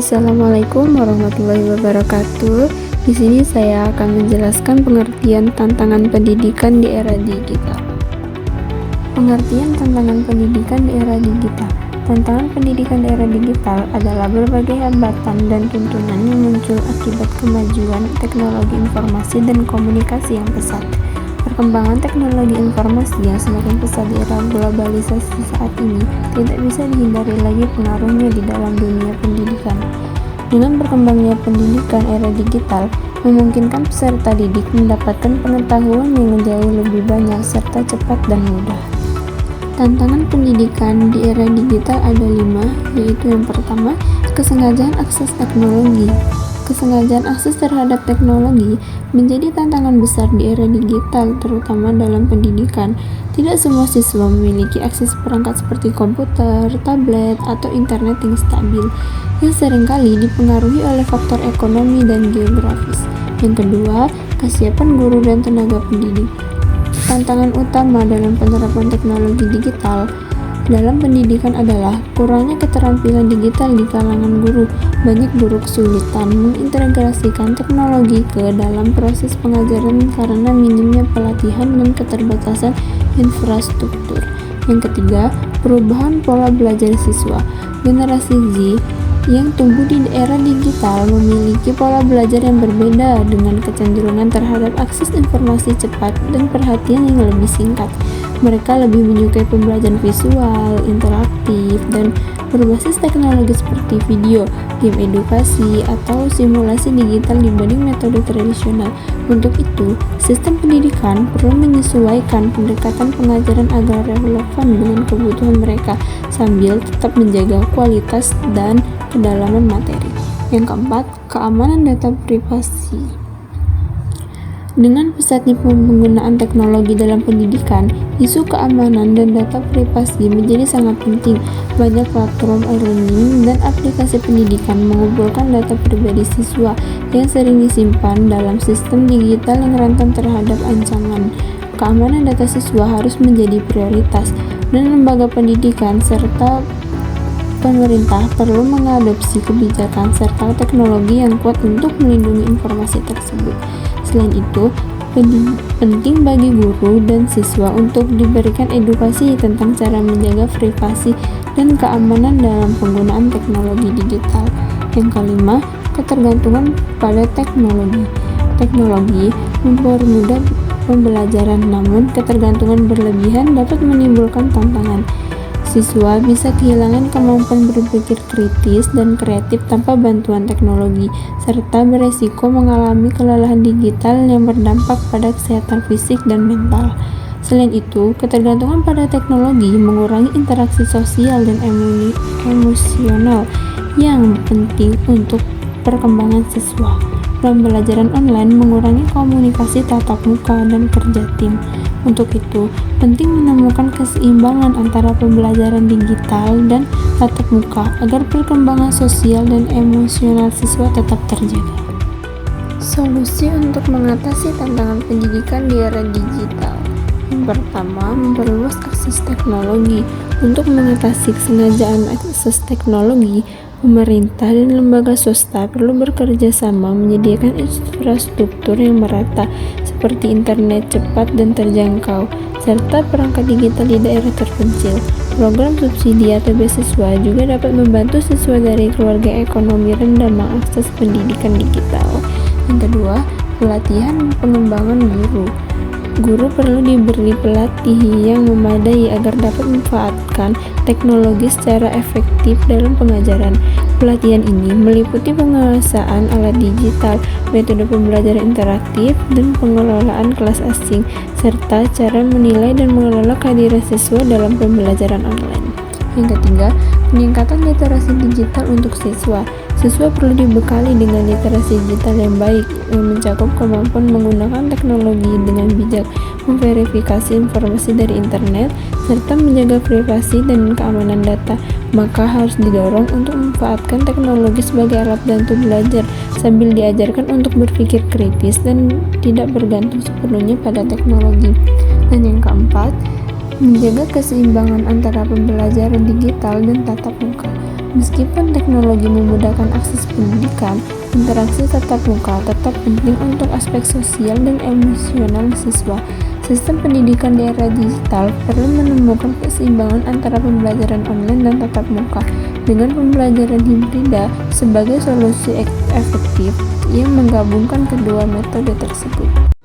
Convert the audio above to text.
Assalamualaikum warahmatullahi wabarakatuh. Di sini saya akan menjelaskan pengertian tantangan pendidikan di era digital. Pengertian tantangan pendidikan di era digital. Tantangan pendidikan di era digital adalah berbagai hambatan dan tuntunan yang muncul akibat kemajuan teknologi informasi dan komunikasi yang pesat. Perkembangan teknologi informasi yang semakin pesat di era globalisasi saat ini tidak bisa dihindari lagi pengaruhnya di dalam dunia pendidikan. Dengan berkembangnya pendidikan era digital, memungkinkan peserta didik mendapatkan pengetahuan yang jauh lebih banyak serta cepat dan mudah. Tantangan pendidikan di era digital ada 5, yaitu yang pertama, kesengajaan akses teknologi. Kesengajaan akses terhadap teknologi menjadi tantangan besar di era digital, terutama dalam pendidikan. Tidak semua siswa memiliki akses perangkat seperti komputer, tablet, atau internet yang stabil, yang seringkali dipengaruhi oleh faktor ekonomi dan geografis. Yang kedua, kesiapan guru dan tenaga pendidik. Tantangan utama dalam penerapan teknologi digital dalam pendidikan adalah kurangnya keterampilan digital di kalangan guru. Banyak guru kesulitan mengintegrasikan teknologi ke dalam proses pengajaran karena minimnya pelatihan dan keterbatasan infrastruktur. Yang ketiga, perubahan pola belajar siswa. Generasi Z yang tumbuh di era digital memiliki pola belajar yang berbeda dengan kecenderungan terhadap akses informasi cepat dan perhatian yang lebih singkat. Mereka lebih menyukai pembelajaran visual, interaktif, dan berbasis teknologi seperti video, game edukasi, atau simulasi digital dibanding metode tradisional. Untuk itu, sistem pendidikan perlu menyesuaikan pendekatan pengajaran agar relevan dengan kebutuhan mereka, sambil tetap menjaga kualitas dan kedalaman materi. Yang keempat, keamanan data privasi. Dengan pesatnya penggunaan teknologi dalam pendidikan, isu keamanan dan data privasi menjadi sangat penting. Banyak platform e-learning dan aplikasi pendidikan mengumpulkan data pribadi siswa yang sering disimpan dalam sistem digital yang rentan terhadap ancaman. Keamanan data siswa harus menjadi prioritas, dan lembaga pendidikan serta pemerintah perlu mengadopsi kebijakan serta teknologi yang kuat untuk melindungi informasi tersebut. Selain itu, penting bagi guru dan siswa untuk diberikan edukasi tentang cara menjaga privasi dan keamanan dalam penggunaan teknologi digital. Yang kelima, ketergantungan pada teknologi. Teknologi mempermudah pembelajaran, namun ketergantungan berlebihan dapat menimbulkan tantangan. Siswa bisa kehilangan kemampuan berpikir kritis dan kreatif tanpa bantuan teknologi, serta beresiko mengalami kelelahan digital yang berdampak pada kesehatan fisik dan mental. Selain itu, ketergantungan pada teknologi mengurangi interaksi sosial dan emosional yang penting untuk perkembangan siswa. Pembelajaran online mengurangi komunikasi tatap muka dan kerja tim. Untuk itu, penting menemukan keseimbangan antara pembelajaran digital dan tatap muka agar perkembangan sosial dan emosional siswa tetap terjaga. Solusi untuk mengatasi tantangan pendidikan di era digital. Yang pertama, memperluas akses teknologi. Untuk mengatasi kesengajaan akses teknologi, pemerintah dan lembaga swasta perlu bekerja sama menyediakan infrastruktur yang merata seperti internet cepat dan terjangkau, serta perangkat digital di daerah terpencil. Program subsidi atau beasiswa juga dapat membantu siswa dari keluarga ekonomi rendah mengakses pendidikan digital. Yang kedua, pelatihan dan pengembangan guru. Guru perlu diberi pelatih yang memadai agar dapat memanfaatkan teknologi secara efektif dalam pengajaran. Pelatihan ini meliputi penguasaan alat digital, metode pembelajaran interaktif, dan pengelolaan kelas asing, serta cara menilai dan mengelola kehadiran siswa dalam pembelajaran online. Yang ketiga, peningkatan literasi digital untuk siswa. Siswa perlu dibekali dengan literasi digital yang baik, yang mencakup kemampuan menggunakan teknologi dengan bijak, memverifikasi informasi dari internet, serta menjaga privasi dan keamanan data. Maka harus didorong untuk memanfaatkan teknologi sebagai alat bantu belajar, sambil diajarkan untuk berpikir kritis dan tidak bergantung sepenuhnya pada teknologi. Dan yang keempat, menjaga keseimbangan antara pembelajaran digital dan tatap muka. Meskipun teknologi memudahkan akses pendidikan, interaksi tatap muka tetap penting untuk aspek sosial dan emosional siswa. Sistem pendidikan di era digital perlu menemukan keseimbangan antara pembelajaran online dan tatap muka, dengan pembelajaran hibrida sebagai solusi efektif yang menggabungkan kedua metode tersebut.